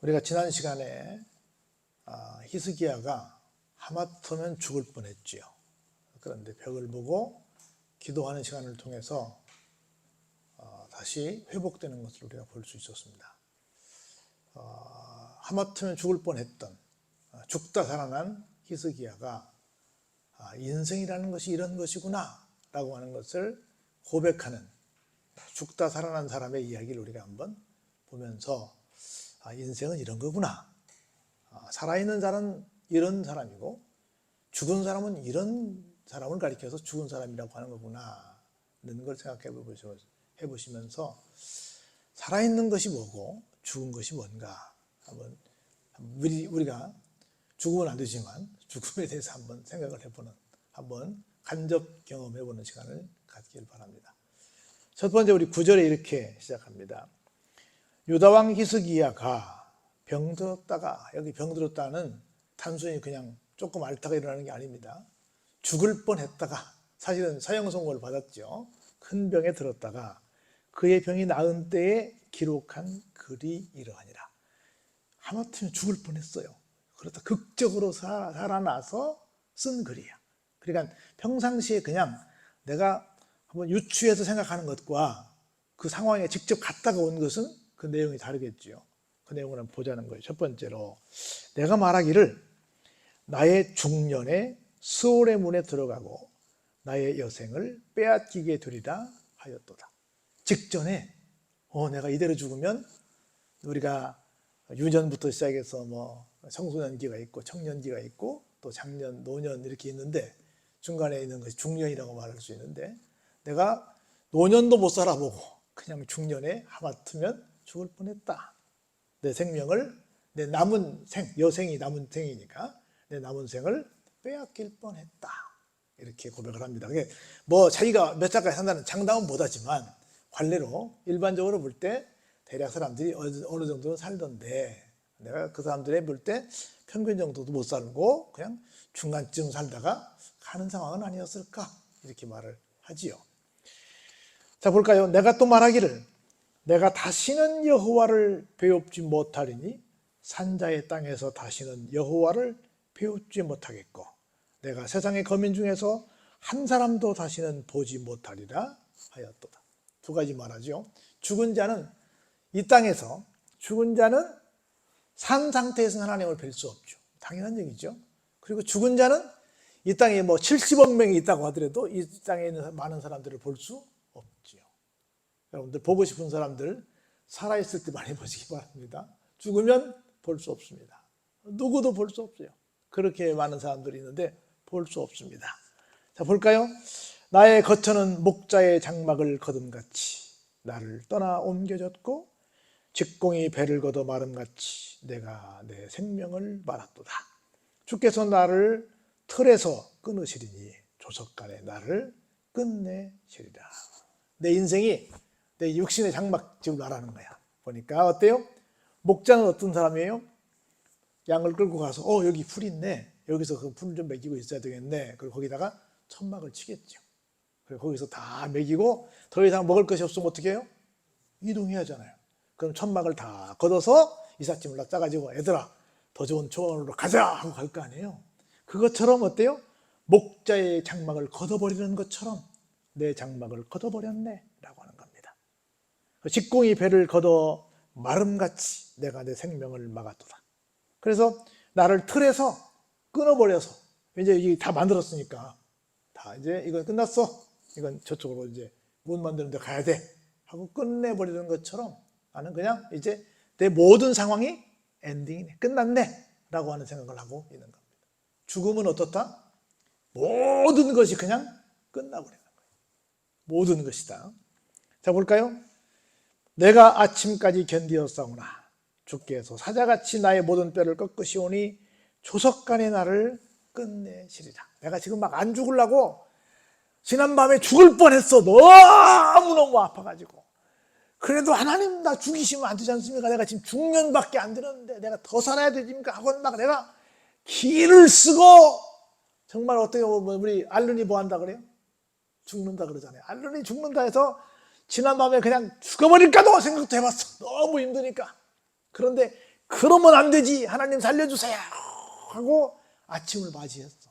우리가 지난 시간에 히스기야가 하마터면 죽을 뻔했지요. 그런데 벽을 보고 기도하는 시간을 통해서 다시 회복되는 것을 우리가 볼 수 있었습니다. 하마터면 죽을 뻔했던 죽다 살아난 히스기야가 인생이라는 것이 이런 것이구나 라고 하는 것을 고백하는 죽다 살아난 사람의 이야기를 우리가 한번 보면서 인생은 이런 거구나, 살아있는 사람은 이런 사람이고 죽은 사람은 이런 사람을 가리켜서 죽은 사람이라고 하는 거구나 라는 걸 생각해 보시면서 살아있는 것이 뭐고 죽은 것이 뭔가 한번 우리가 죽으면 안 되지만 죽음에 대해서 한번 생각을 해보는, 한번 간접 경험해보는 시간을 갖기를 바랍니다. 첫 번째 우리 9절에 이렇게 시작합니다. 유다왕 히스기야가 병들었다가, 여기 병들었다는 단순히 그냥 조금 앓다가 일어나는 게 아닙니다. 죽을 뻔했다가, 사실은 사형 선고를 받았죠. 큰 병에 들었다가 그의 병이 나은 때에 기록한 글이 이러하니라. 하마터면 죽을 뻔했어요. 그렇다 극적으로 살아나서 쓴 글이야. 그러니까 평상시에 그냥 내가 한번 유추해서 생각하는 것과 그 상황에 직접 갔다가 온 것은 그 내용이 다르겠죠. 그 내용을 한번 보자는 거예요. 첫 번째로, 내가 말하기를 나의 중년에 스올의 문에 들어가고 나의 여생을 빼앗기게 되리라 하였도다. 직전에 내가 이대로 죽으면, 우리가 유년부터 시작해서 청소년기가 있고 청년기가 있고 또 장년, 노년 이렇게 있는데 중간에 있는 것이 중년이라고 말할 수 있는데, 내가 노년도 못 살아보고 그냥 중년에 하마터면 죽을 뻔했다. 내 생명을, 내 남은 여생이 남은 생이니까 내 남은 생을 빼앗길 뻔했다. 이렇게 고백을 합니다. 자기가 몇 살까지 산다는 장담은 못하지만 관례로 일반적으로 볼 때 대략 사람들이 어느 정도는 살던데, 내가 그 사람들에 볼 때 평균 정도도 못 살고 그냥 중간쯤 살다가 가는 상황은 아니었을까, 이렇게 말을 하지요. 자, 볼까요? 내가 또 말하기를 내가 다시는 여호와를 배웁지 못하리니 산자의 땅에서 다시는 여호와를 배웁지 못하겠고 내가 세상의 거민 중에서 한 사람도 다시는 보지 못하리라 하였도다. 두 가지 말하죠. 죽은 자는 이 땅에서, 죽은 자는 산 상태에서는 하나님을 뵐 수 없죠. 당연한 얘기죠. 그리고 죽은 자는 이 땅에 70억 명이 있다고 하더라도 이 땅에 있는 많은 사람들을 볼 수 없지요. 여러분들 보고 싶은 사람들 살아있을 때 많이 보시기 바랍니다. 죽으면 볼 수 없습니다. 누구도 볼 수 없어요. 그렇게 많은 사람들이 있는데 볼 수 없습니다. 자, 볼까요? 나의 거처는 목자의 장막을 거둠같이 나를 떠나 옮겨졌고 직공이 배를 걷어 마름같이 내가 내 생명을 말았도다. 주께서 나를 틀에서 끊으시리니 조석간에 나를 끝내시리라. 내 인생이 내 육신의 장막 지금 나라는 거야. 보니까 어때요? 목자는 어떤 사람이에요? 양을 끌고 가서 여기 풀이 있네, 여기서 그 풀 좀 먹이고 있어야 되겠네, 그리고 거기다가 천막을 치겠죠. 그리고 거기서 다 먹이고 더 이상 먹을 것이 없으면 어떻게 해요? 이동해야 하잖아요. 그럼 천막을 다 걷어서 이삿짐을 싸가지고 애들아 더 좋은 초원으로 가자 하고 갈 거 아니에요. 그것처럼 어때요? 목자의 장막을 걷어버리는 것처럼 내 장막을 걷어버렸네 라고 하는 겁니다. 직공이 배를 걷어 마름같이 내가 내 생명을 막았도다. 그래서 나를 틀에서 끊어버려서, 이제 이게 다 만들었으니까 다 이제 이건 끝났어, 이건 저쪽으로 이제 문 만드는 데 가야 돼 하고 끝내버리는 것처럼 나는 그냥 이제 내 모든 상황이 엔딩이네, 끝났네 라고 하는 생각을 하고 있는 겁니다. 죽음은 어떻다? 모든 것이 그냥 끝나버리는 거예요. 모든 것이다. 자, 볼까요? 내가 아침까지 견디었사오나 주께서 사자같이 나의 모든 뼈를 꺾으시오니 조석간에 나를 끝내시리라. 내가 지금 막 안 죽으려고 지난밤에 죽을 뻔했어. 너무너무 아파가지고. 그래도 하나님 나 죽이시면 안 되지 않습니까? 내가 지금 중년밖에 안 되는데 내가 더 살아야 되니까 하고 막 내가 기를 쓰고, 정말 어떻게 보면 우리 알른이 뭐 한다 그래요? 죽는다 그러잖아요. 알른이 죽는다 해서 지난밤에 그냥 죽어버릴까도 생각도 해봤어. 너무 힘드니까. 그런데 그러면 안 되지, 하나님 살려주세요 하고 아침을 맞이했어.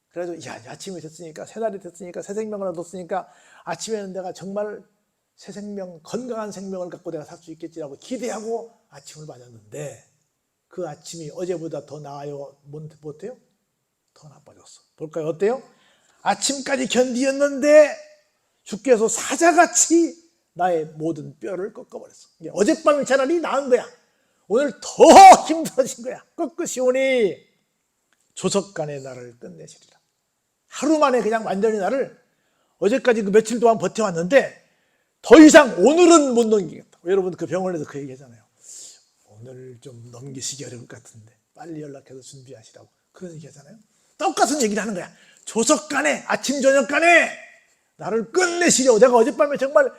그래가지고 야, 아침이 됐으니까, 새날이 됐으니까, 새 생명을 얻었으니까 아침에는 내가 정말 새 생명, 건강한 생명을 갖고 내가 살 수 있겠지라고 기대하고 아침을 맞았는데 그 아침이 어제보다 더 나아요? 못해요? 더 나빠졌어. 볼까요? 어때요? 아침까지 견디었는데 주께서 사자같이 나의 모든 뼈를 꺾어버렸어. 어젯밤이 차라리 나은 거야. 오늘 더 힘들어진 거야. 꺾으시오니 조석간에 나를 끝내시리라. 하루 만에 그냥 완전히 나를, 어제까지 그 며칠 동안 버텨왔는데 더 이상 오늘은 못 넘기겠다. 여러분 그 병원에서 그 얘기 하잖아요. 오늘 좀 넘기시기 어려울 것 같은데 빨리 연락해서 준비하시라고 그런 얘기 하잖아요. 똑같은 얘기를 하는 거야. 조석간에, 아침 저녁간에 나를 끝내시려고. 내가 어젯밤에 정말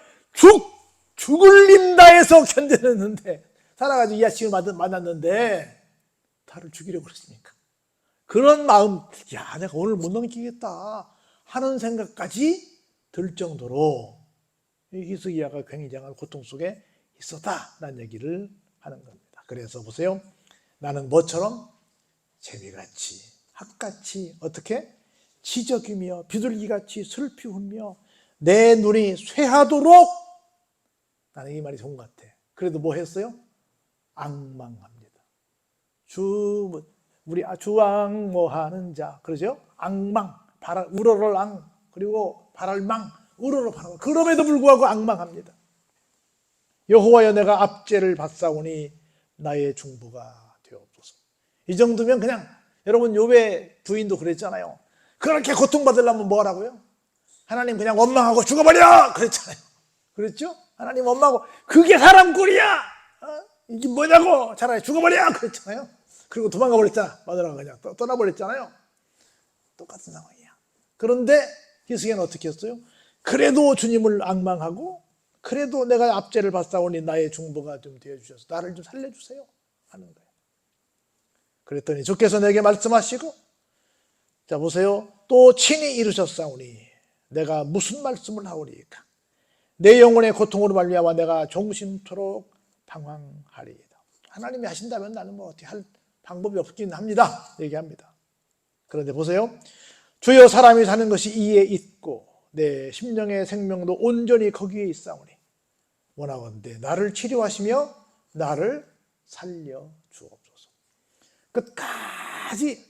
죽을 힘다해서 견뎌냈는데, 살아가지고 이 아침을 만났는데 나를 죽이려고 그랬으니까 그런 마음, 야, 내가 오늘 못 넘기겠다 하는 생각까지 들 정도로 이 히스기야가 굉장한 고통 속에 있었다라는 얘기를 하는 겁니다. 그래서 보세요. 나는 뭐처럼? 재미같이, 학같이, 어떻게? 지적이며 비둘기같이 슬피 울며 내 눈이 쇠하도록, 나는 이 말이 좋은 것 같아. 그래도 뭐 했어요? 앙망합니다. 우리 주앙모하는 자, 그러죠? 앙망, 우러럴 앙, 그리고 발알망, 우러러 바라. 그럼에도 불구하고 앙망합니다. 여호와여, 내가 압제를 받사오니 나의 중보가 되옵소서. 이 정도면 그냥, 여러분 욥의 부인도 그랬잖아요. 그렇게 고통받으려면 뭐 하라고요? 하나님 그냥 원망하고 죽어버려! 그랬잖아요. 그랬죠? 하나님 원망하고, 그게 사람 꼴이야! 이게 뭐냐고! 차라리 죽어버려! 그랬잖아요. 그리고 도망가 버렸잖아. 마누라가 그냥 떠나버렸잖아요. 똑같은 상황이야. 그런데 히스기야는 어떻게 했어요? 그래도 주님을 앙망하고, 그래도 내가 압제를 받사오니 나의 중보가 좀 되어주셔서 나를 좀 살려주세요 하는 거예요. 그랬더니 주께서 내게 말씀하시고, 자 보세요. 또 친히 이루셨사오니 내가 무슨 말씀을 하오리까? 내 영혼의 고통으로 말미암아 내가 종신토록 방황하리이다. 하나님이 하신다면 나는 뭐 어떻게 할 방법이 없긴 합니다. 얘기합니다. 그런데 보세요. 주여, 사람이 사는 것이 이에 있고 내 심령의 생명도 온전히 거기에 있사오니 원하건대 나를 치료하시며 나를 살려 주옵소서. 끝까지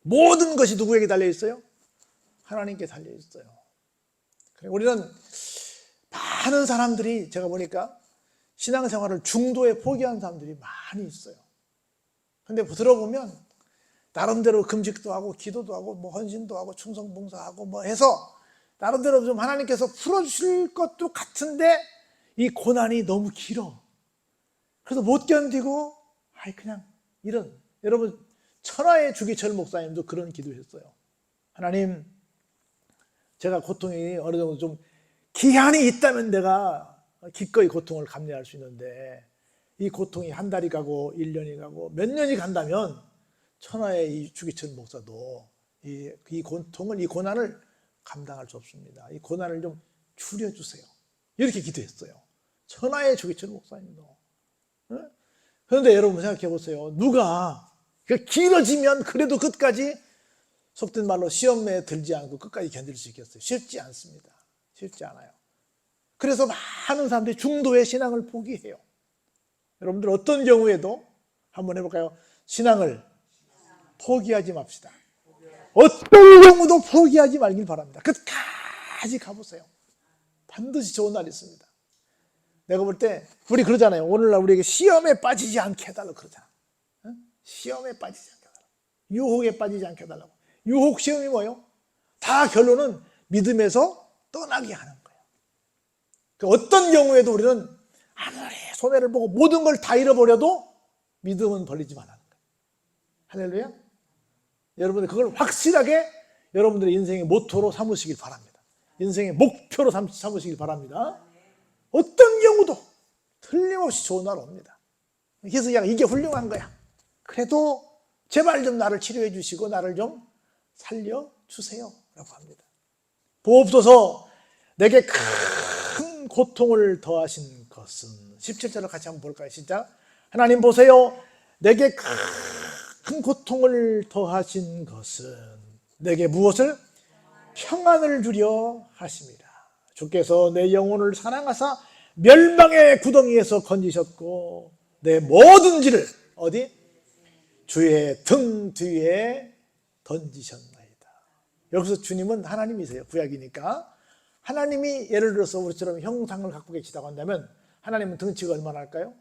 모든 것이 누구에게 달려 있어요? 하나님께 달려 있어요. 우리는 많은 사람들이, 제가 보니까 신앙생활을 중도에 포기한 사람들이 많이 있어요. 근데 들어보면 나름대로 금식도 하고 기도도 하고 뭐 헌신도 하고 충성봉사하고 뭐 해서 나름대로 좀 하나님께서 풀어주실 것도 같은데 이 고난이 너무 길어. 그래서 못 견디고 그냥 이런, 여러분 천하의 주기철 목사님도 그런 기도했어요. 하나님, 제가 고통이 어느 정도 좀 기한이 있다면 내가 기꺼이 고통을 감내할 수 있는데 이 고통이 한 달이 가고 1년이 가고 몇 년이 간다면 천하의 이 주기철 목사도 이 고통을, 이 고난을 감당할 수 없습니다. 이 고난을 좀 줄여주세요. 이렇게 기도했어요. 천하의 주기철 목사님도. 그런데 여러분 생각해 보세요. 누가 길어지면 그래도 끝까지, 속된 말로 시험에 들지 않고 끝까지 견딜 수 있겠어요? 쉽지 않습니다. 쉽지 않아요. 그래서 많은 사람들이 중도의 신앙을 포기해요. 여러분들 어떤 경우에도 한번 해볼까요? 신앙을 포기하지 맙시다. 어떤 경우도 포기하지 말길 바랍니다. 끝까지 가보세요. 반드시 좋은 날이 있습니다. 내가 볼 때 우리 그러잖아요. 오늘날 우리에게 시험에 빠지지 않게 해달라고 그러잖아. 시험에 빠지지 않게 해달라고, 유혹에 빠지지 않게 해달라고. 유혹 시험이 뭐예요? 다 결론은 믿음에서 떠나게 하는 거예요. 어떤 경우에도 우리는 아무리 손해를 보고 모든 걸 다 잃어버려도 믿음은 버리지 말라는 거예요. 할렐루야. 여러분들 그걸 확실하게 여러분들의 인생의 모토로 삼으시길 바랍니다. 인생의 목표로 삼으시길 바랍니다. 어떤 경우도 틀림없이 좋은 날 옵니다. 그래서 이게 훌륭한 거야. 그래도 제발 좀 나를 치료해 주시고 나를 좀 살려주세요 라고 합니다. 보옵소서, 내게 큰 고통을 더하신 것은, 17절을 같이 한번 볼까요? 시작. 하나님 보세요. 내게 큰 고통을 더하신 것은 내게 무엇을? 평안을 주려 하십니다. 주께서 내 영혼을 사랑하사 멸망의 구덩이에서 건지셨고 내 모든 질을 어디? 주의 등 뒤에 던지셨나이다. 여기서 주님은 하나님이세요. 구약이니까. 하나님이 예를 들어서 우리처럼 형상을 갖고 계시다고 한다면 하나님은 등치가 얼마나 할까요?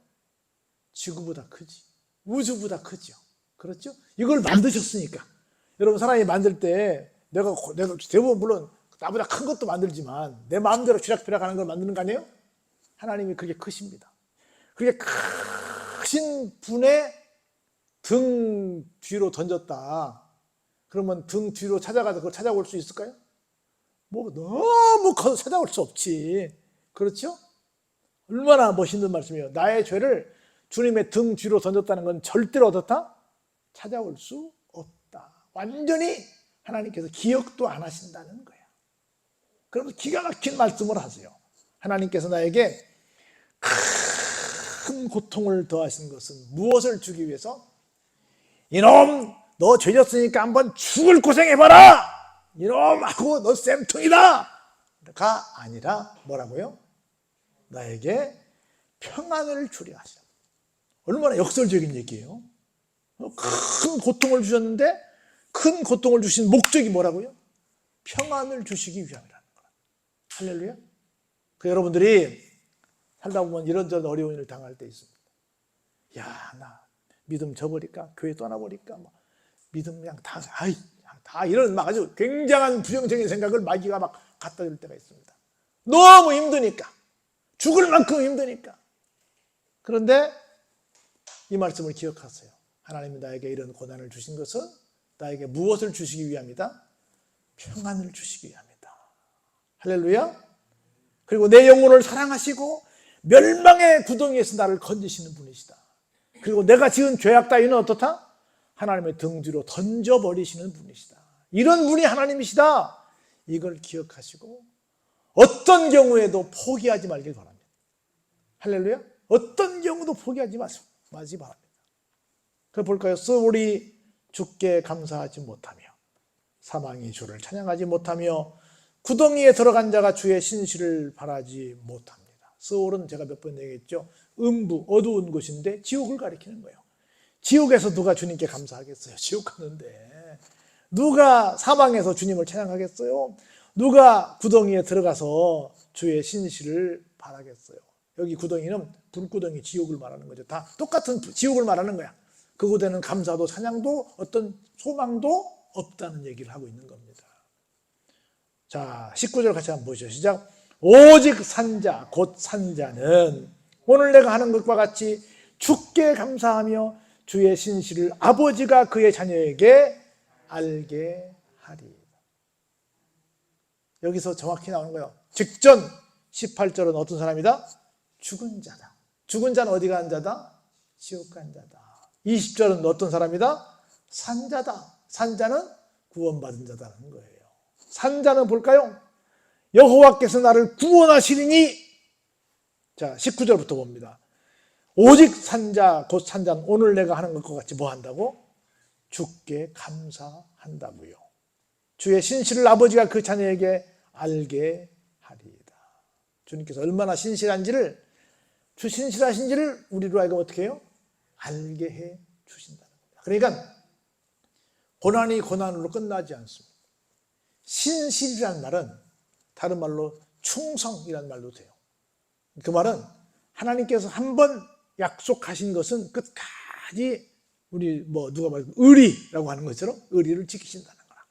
지구보다 크지. 우주보다 크죠. 그렇죠? 이걸 만드셨으니까. 여러분 사람이 만들 때 내가 대부분 물론 나보다 큰 것도 만들지만 내 마음대로 쥐락펴락 하는 걸 만드는 거 아니에요? 하나님이 그렇게 크십니다. 그렇게 크신 분의 등 뒤로 던졌다. 그러면 등 뒤로 찾아가서 그걸 찾아올 수 있을까요? 뭐 너무 커서 찾아올 수 없지. 그렇죠? 얼마나 멋있는 말씀이에요. 나의 죄를 주님의 등 뒤로 던졌다는 건 절대로 어떻다? 찾아올 수 없다. 완전히 하나님께서 기억도 안 하신다는 거야. 그러면 기가 막힌 말씀을 하세요. 하나님께서 나에게 큰 고통을 더하신 것은 무엇을 주기 위해서? 이놈 너 죄졌으니까 한번 죽을 고생해봐라. 이놈하고 너 쌤통이다 가 아니라 뭐라고요? 나에게 평안을 주려 하시라. 얼마나 역설적인 얘기예요. 큰 고통을 주셨는데 큰 고통을 주신 목적이 뭐라고요? 평안을 주시기 위함이라는 거예요. 할렐루야. 여러분들이 살다 보면 이런저런 어려운 일을 당할 때 있습니다. 야, 나 믿음 저버릴까? 교회 떠나버릴까? 믿음 그냥 다 이런 막 아주 굉장한 부정적인 생각을 마귀가 막 갖다 줄 때가 있습니다. 너무 힘드니까. 죽을 만큼 힘드니까. 그런데 이 말씀을 기억하세요. 하나님이 나에게 이런 고난을 주신 것은 나에게 무엇을 주시기 위함이다? 평안을 주시기 위함이다. 할렐루야. 그리고 내 영혼을 사랑하시고 멸망의 구덩이에서 나를 건지시는 분이시다. 그리고 내가 지은 죄악 따위는 어떻다? 하나님의 등 뒤로 던져버리시는 분이시다. 이런 분이 하나님이시다. 이걸 기억하시고 어떤 경우에도 포기하지 말길 바랍니다. 할렐루야. 어떤 경우도 포기하지 마시 바랍니다. 그래 볼까요? 스올이 주께 감사하지 못하며 사망이 주를 찬양하지 못하며 구덩이에 들어간 자가 주의 신실을 바라지 못합니다. 스올은 제가 몇 번 얘기했죠. 음부, 어두운 곳인데 지옥을 가리키는 거예요. 지옥에서 누가 주님께 감사하겠어요? 지옥 가는데. 누가 사망에서 주님을 찬양하겠어요? 누가 구덩이에 들어가서 주의 신실을 바라겠어요? 여기 구덩이는 불구덩이 지옥을 말하는 거죠. 다 똑같은 지옥을 말하는 거야. 그곳에는 감사도 찬양도 어떤 소망도 없다는 얘기를 하고 있는 겁니다. 자, 19절 같이 한번 보시죠. 시작. 오직 산자, 곧 산자는 오늘 내가 하는 것과 같이 주께 감사하며 주의 신실을 아버지가 그의 자녀에게 알게 하리. 여기서 정확히 나오는 거예요. 직전 18절은 어떤 사람이다? 죽은 자다. 죽은 자는 어디 간 자다? 지옥 간 자다. 20절은 어떤 사람이다? 산자다. 산자는 구원받은 자다는 거예요. 산자는 볼까요? 여호와께서 나를 구원하시리니. 자, 19절부터 봅니다. 오직 산자, 곧 산자는 오늘 내가 하는 것과 같이 뭐 한다고? 주께 감사한다고요. 주의 신실을 아버지가 그 자녀에게 알게 하리이다. 주님께서 얼마나 신실한지를, 주 신실하신지를 우리로 하여금 어떻게 해요? 알게 해 주신다는 겁니다. 그러니까 고난이 고난으로 끝나지 않습니다. 신실이라는 말은 다른 말로 충성이라는 말도 돼요. 그 말은 하나님께서 한번 약속하신 것은 끝까지 우리 누가 말해 의리라고 하는 것처럼 의리를 지키신다는 거라.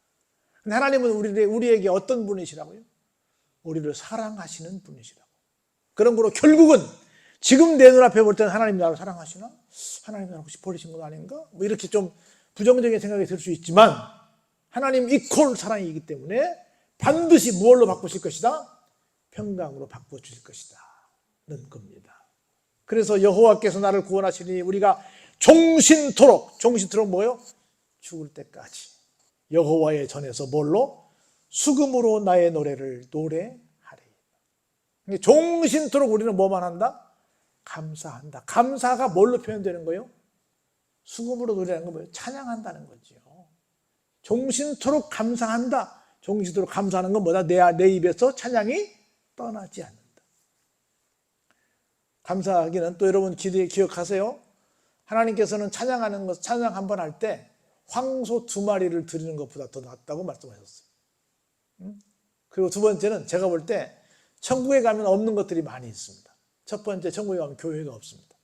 근데 하나님은 우리에게 어떤 분이시라고요? 우리를 사랑하시는 분이시라고. 그러므로 결국은 지금 내 눈앞에 볼 때는 하나님 나를 사랑하시나? 하나님 나를 혹시 버리신 건 아닌가? 이렇게 좀 부정적인 생각이 들 수 있지만 하나님 이퀄 사랑이기 때문에 반드시 무엇로 바꾸실 것이다? 평강으로 바꿔주실 것이다 는 겁니다. 그래서 여호와께서 나를 구원하시니 우리가 종신토록 뭐요? 죽을 때까지 여호와의 전에서 뭘로? 수금으로 나의 노래를 노래하리. 종신토록 우리는 뭐만 한다? 감사한다. 감사가 뭘로 표현되는 거예요? 수금으로 노래하는 건 뭐예요? 찬양한다는 거죠. 종신토록 감사한다. 종신토록 감사하는 건 뭐다? 내 입에서 찬양이 떠나지 않는다. 감사하기는 또 여러분 기억하세요. 하나님께서는 찬양하는 것, 찬양 한 번 할 때 황소 2마리를 드리는 것보다 더 낫다고 말씀하셨어요. 그리고 두 번째는 제가 볼 때 천국에 가면 없는 것들이 많이 있습니다. 첫 번째, 천국에 가면 교회가 없습니다.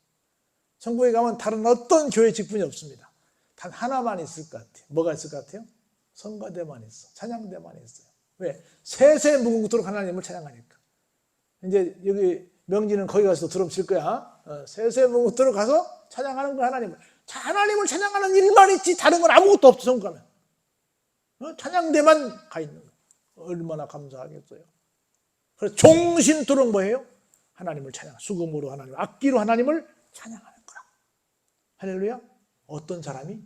천국에 가면 다른 어떤 교회 직분이 없습니다. 단 하나만 있을 것 같아요. 뭐가 있을 것 같아요? 성가대만 있어. 찬양대만 있어요. 왜? 세세무궁토록 하나님을 찬양하니까. 이제 여기 명진은 거기 가서 드럼 칠 거야. 세세무궁토록 가서 찬양하는 거야, 하나님을. 하나님을 찬양하는 일만 있지 다른 건 아무것도 없어, 천국 가면. 찬양대만 가 있는 거예요. 얼마나 감사하겠어요. 그래서 종신토록 뭐예요? 하나님을 찬양, 수금으로 하나님, 악기로 하나님을 찬양하는 거야. 할렐루야. 어떤 사람이?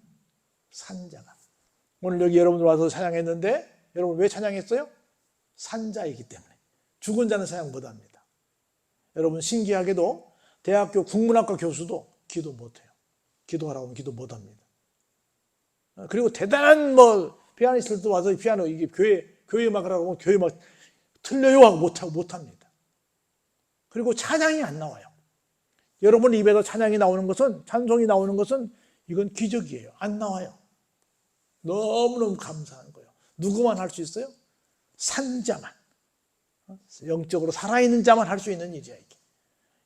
산자가. 오늘 여기 여러분들 와서 찬양했는데 여러분 왜 찬양했어요? 산자이기 때문에. 죽은 자는 찬양 못합니다. 여러분 신기하게도 대학교 국문학과 교수도 기도 못해요. 기도하라고 하면 기도 못합니다. 그리고 대단한 피아니스트도 와서 피아노 이게 교회 음악을 하고 하면 교회 음악 틀려요 하고 못합니다. 그리고 찬양이 안 나와요. 여러분 입에서 찬양이 나오는 것은, 찬송이 나오는 것은 이건 기적이에요. 안 나와요. 너무너무 감사한 거예요. 누구만 할 수 있어요? 산자만. 영적으로 살아있는 자만 할 수 있는 일이야, 이게.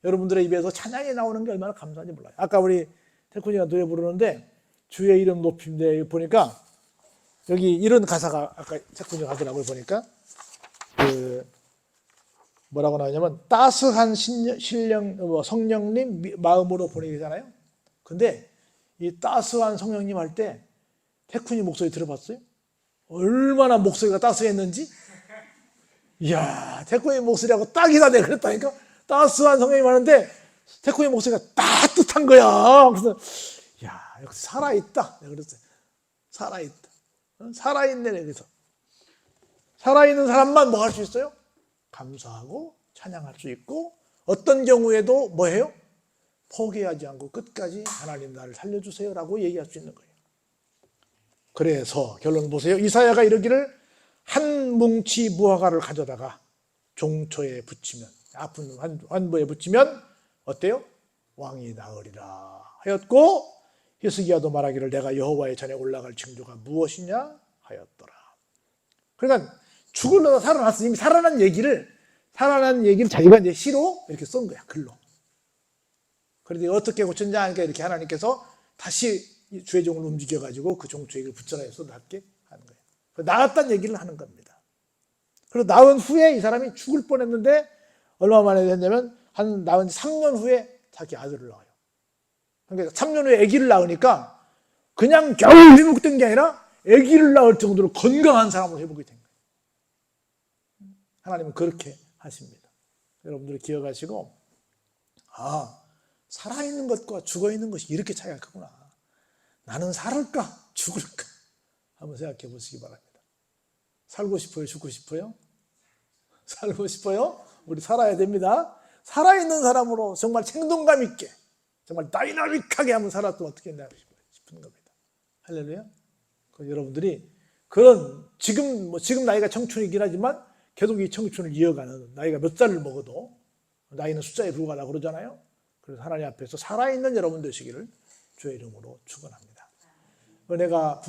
여러분들의 입에서 찬양이 나오는 게 얼마나 감사한지 몰라요. 아까 우리 태훈이가 노래 부르는데 주의 이름 높임대 보니까 여기 이런 가사가 아까 태훈이가 하더라고요. 보니까 뭐라고 나오냐면 따스한 성령님 마음으로 보내잖아요. 근데 이 따스한 성령님 할 때 태훈이 목소리 들어봤어요? 얼마나 목소리가 따스했는지? 이야, 태훈이 목소리하고 딱이다 내가 그랬다니까. 따스한 성령님 하는데 태훈이 목소리가 따뜻한 거야. 그래서 야, 역시 살아있다 내가 그랬어요. 살아있다. 살아있네. 그래서 살아있는 사람만 뭐 할 수 있어요? 감사하고 찬양할 수 있고, 어떤 경우에도 뭐예요? 포기하지 않고 끝까지 하나님 나를 살려주세요 라고 얘기할 수 있는 거예요. 그래서 결론 보세요. 이사야가 이르기를 한 뭉치 무화과를 가져다가 종초에 붙이면, 아픈 환부에 붙이면 어때요? 왕이 나으리라 하였고, 히스기야도 말하기를 내가 여호와의 전에 올라갈 징조가 무엇이냐 하였더라. 그러니까 죽을려다 살아났어. 이미 살아난 얘기를 자기가 이제 시로 이렇게 쓴 거야, 글로. 그런데 어떻게 고쳤냐 하니까 이렇게 하나님께서 다시 주의 종을 움직여가지고 그 종초액을 붙여라 해서 낫게 하는 거예요. 나았다는 얘기를 하는 겁니다. 그리고 나은 후에 이 사람이 죽을 뻔했는데 얼마 만에 됐냐면 나은 3년 후에 자기 아들을 낳아요. 그러니까 3년 후에 아기를 낳으니까 그냥 겨우 회복된 게 아니라 아기를 낳을 정도로 건강한 사람으로 회복이 된 거예요. 하나님은 그렇게 하십니다. 여러분들이 기억하시고, 살아있는 것과 죽어있는 것이 이렇게 차이가 크구나. 나는 살을까 죽을까 한번 생각해 보시기 바랍니다. 살고 싶어요? 죽고 싶어요? 살고 싶어요? 우리 살아야 됩니다. 살아있는 사람으로 정말 생동감 있게, 정말 다이나믹하게 한번 살았으면 어떻게 했나 싶은 겁니다. 할렐루야. 여러분들이 그런 지금 나이가 청춘이긴 하지만 계속 이 청춘을 이어가는, 나이가 몇 살을 먹어도 나이는 숫자에 불과하다고 그러잖아요. 그래서 하나님 앞에서 살아있는 여러분 되시기를 주의 이름으로 축원합니다. 은혜가